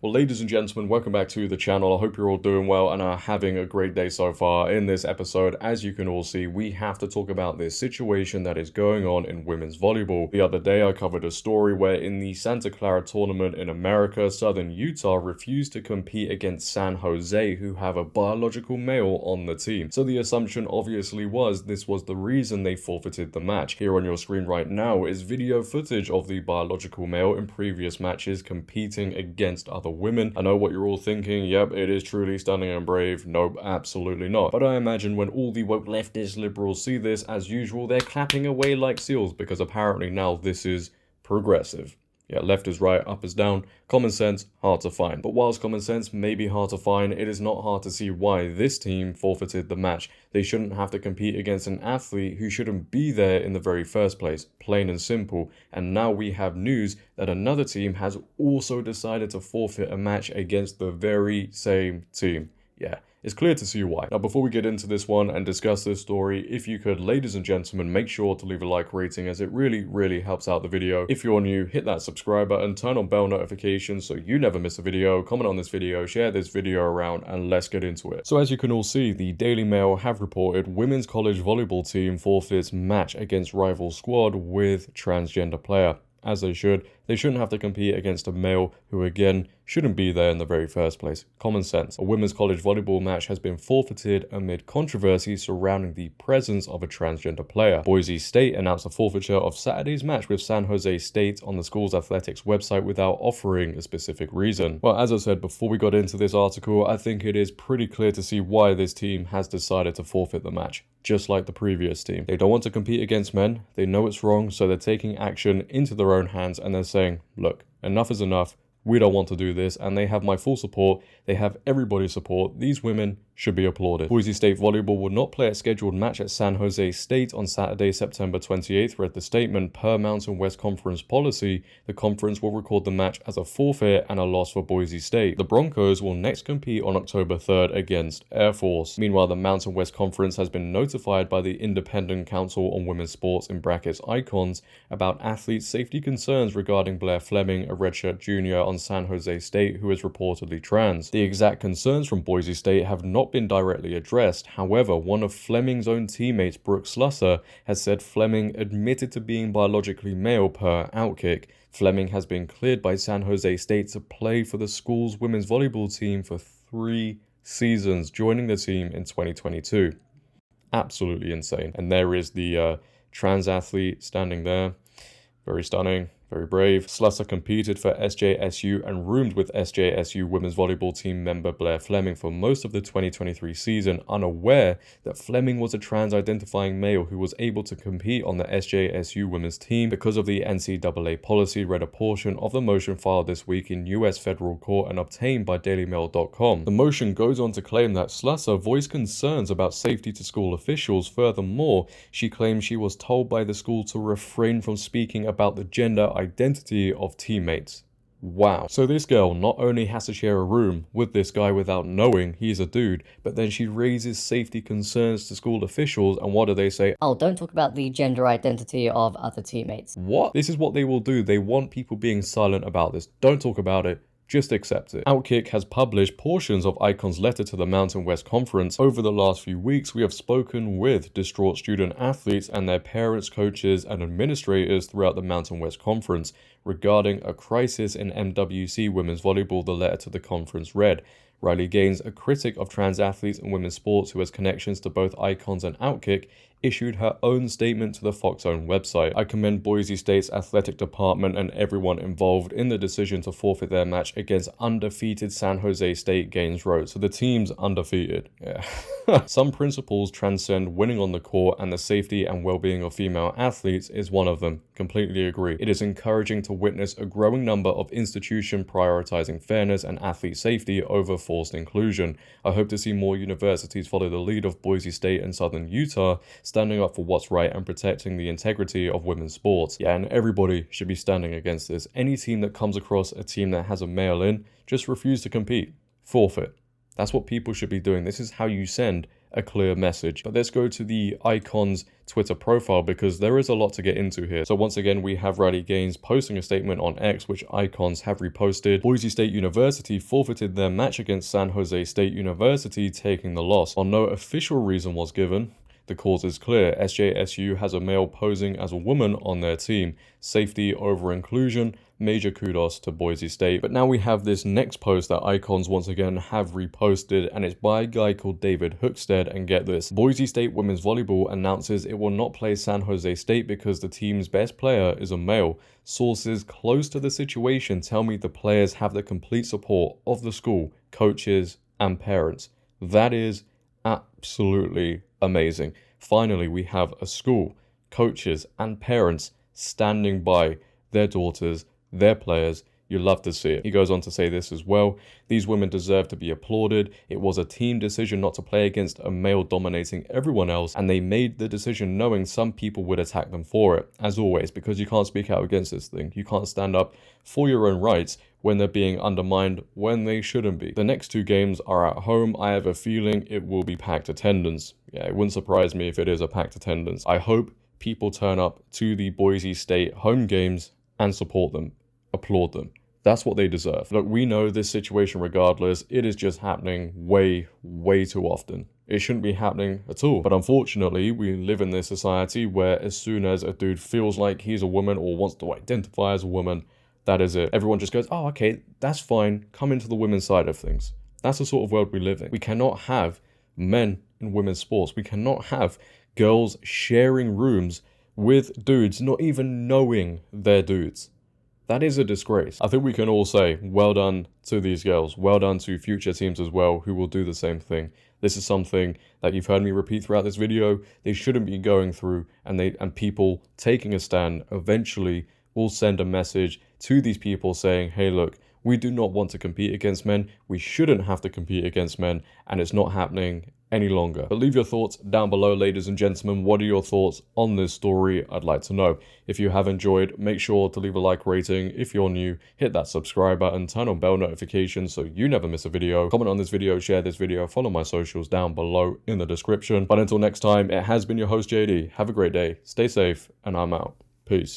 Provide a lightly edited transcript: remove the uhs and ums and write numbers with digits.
Well, ladies and gentlemen, welcome back to the channel. I hope you're all doing well and are having a great day so far. In this episode, as you can all see, we have to talk about this situation that is going on in women's volleyball. The other day, I covered a story where in the Santa Clara tournament in America, Southern Utah refused to compete against San Jose, who have a biological male on the team. So the assumption obviously was this was the reason they forfeited the match. Here on your screen right now is video footage of the biological male in previous matches competing against other women. I know what you're all thinking. Yep, it is truly stunning and brave. Nope, absolutely not. But I imagine when all the woke leftist liberals see this, as usual, they're clapping away like seals because apparently now this is progressive. Yeah, left is right, up is down. Common sense, hard to find. But whilst common sense may be hard to find, it is not hard to see why this team forfeited the match. They shouldn't have to compete against an athlete who shouldn't be there in the very first place. Plain and simple. And now we have news that another team has also decided to forfeit a match against the very same team. Yeah. It's clear to see why. Now, before we get into this one and discuss this story, if you could, ladies and gentlemen, make sure to leave a like rating as it really helps out the video. If you're new, hit that subscribe button, turn on bell notifications so you never miss a video, comment on this video, share this video around, and let's get into it. So as you can all see, the Daily Mail have reported women's college volleyball team forfeits match against rival squad with transgender player. As they should. They shouldn't have to compete against a male who, again, shouldn't be there in the very first place. Common sense. A women's college volleyball match has been forfeited amid controversy surrounding the presence of a transgender player. Boise State announced a forfeiture of Saturday's match with San Jose State on the school's athletics website without offering a specific reason. Well, as I said before we got into this article, I think it is pretty clear to see why this team has decided to forfeit the match. Just like the previous team. They don't want to compete against men, they know it's wrong, so they're taking action into their own hands and they're saying, look, enough is enough, we don't want to do this, and they have my full support, they have everybody's support, these women should be applauded. Boise State Volleyball will not play a scheduled match at San Jose State on Saturday, September 28th, read the statement. Per Mountain West Conference policy, the conference will record the match as a forfeit and a loss for Boise State. The Broncos will next compete on October 3rd against Air Force. Meanwhile, the Mountain West Conference has been notified by the Independent Council on Women's Sports in brackets Icons about athletes' safety concerns regarding Blair Fleming, a redshirt junior on San Jose State who is reportedly trans. The exact concerns from Boise State have not been directly addressed. However, one of Fleming's own teammates, Brooke Slusser, has said Fleming admitted to being biologically male per Outkick. Fleming has been cleared by San Jose State to play for the school's women's volleyball team for 3 seasons, joining the team in 2022. Absolutely insane. And there is the trans athlete standing there. Very stunning. Very brave. Slusser competed for SJSU and roomed with SJSU women's volleyball team member Blair Fleming for most of the 2023 season, unaware that Fleming was a trans-identifying male who was able to compete on the SJSU women's team because of the NCAA policy, read a portion of the motion filed this week in U.S. federal court and obtained by DailyMail.com. The motion goes on to claim that Slusser voiced concerns about safety to school officials. Furthermore, she claims she was told by the school to refrain from speaking about the gender identity of teammates. Wow. So this girl not only has to share a room with this guy without knowing he's a dude, but then she raises safety concerns to school officials, and what do they say? Oh, don't talk about the gender identity of other teammates. What? This is what they will do. They want people being silent about this. Don't talk about it. Just accept it. Outkick has published portions of Icon's letter to the Mountain West Conference. Over the last few weeks, we have spoken with distraught student athletes and their parents, coaches, and administrators throughout the Mountain West Conference regarding a crisis in MWC women's volleyball, the letter to the conference read. Riley Gaines, a critic of trans athletes and women's sports who has connections to both Icons and Outkick, issued her own statement to the Fox own website. I commend Boise State's athletic department and everyone involved in the decision to forfeit their match against undefeated San Jose State, Gaines wrote. So the team's undefeated. Yeah. Some principles transcend winning on the court, and the safety and well-being of female athletes is one of them. Completely agree. It is encouraging to witness a growing number of institutions prioritizing fairness and athlete safety over forced inclusion. I hope to see more universities follow the lead of Boise State and Southern Utah, standing up for what's right and protecting the integrity of women's sports. Yeah, and everybody should be standing against this. Any team that comes across a team that has a male in, just refuse to compete. Forfeit. That's what people should be doing. This is how you send a clear message. But let's go to the Icon's Twitter profile because there is a lot to get into here. So once again, we have Riley Gaines posting a statement on X, which Icons have reposted. Boise State University forfeited their match against San Jose State University, taking the loss. While no official reason was given, the cause is clear. SJSU has a male posing as a woman on their team. Safety over inclusion. Major kudos to Boise State. But now we have this next post that Icons once again have reposted, and it's by a guy called David Hookstead. And get this, Boise State women's volleyball announces it will not play San Jose State because the team's best player is a male. Sources close to the situation tell me the players have the complete support of the school, coaches, and parents. That is absolutely amazing. Finally, we have a school, coaches, and parents standing by their daughters, their players. You love to see it. He goes on to say this as well. These women deserve to be applauded. It was a team decision not to play against a male dominating everyone else, and they made the decision knowing some people would attack them for it, as always, because you can't speak out against this thing. You can't stand up for your own rights when they're being undermined when they shouldn't be. The next two games are at home. I have a feeling it will be packed attendance. Yeah, it wouldn't surprise me if it is a packed attendance. I hope people turn up to the Boise State home games and support them, applaud them. That's what they deserve. Look, we know this situation regardless, it is just happening way too often. It shouldn't be happening at all. But unfortunately, we live in this society where as soon as a dude feels like he's a woman or wants to identify as a woman, that is it. Everyone just goes, oh, okay, that's fine. Come into the women's side of things. That's the sort of world we live in. We cannot have men in women's sports. We cannot have girls sharing rooms with dudes, not even knowing they're dudes. That is a disgrace. I think we can all say, well done to these girls. Well done to future teams as well who will do the same thing. This is something that you've heard me repeat throughout this video. They shouldn't be going through, and people taking a stand eventually will send a message to these people saying, hey, look, we do not want to compete against men. We shouldn't have to compete against men, and it's not happening any longer. But leave your thoughts down below, ladies and gentlemen. What are your thoughts on this story? I'd like to know. If you have enjoyed, make sure to leave a like rating. If you're new, hit that subscribe button, turn on bell notifications so you never miss a video. Comment on this video, share this video, follow my socials down below in the description. But until next time, it has been your host JD. Have a great day, stay safe, and I'm out. Peace.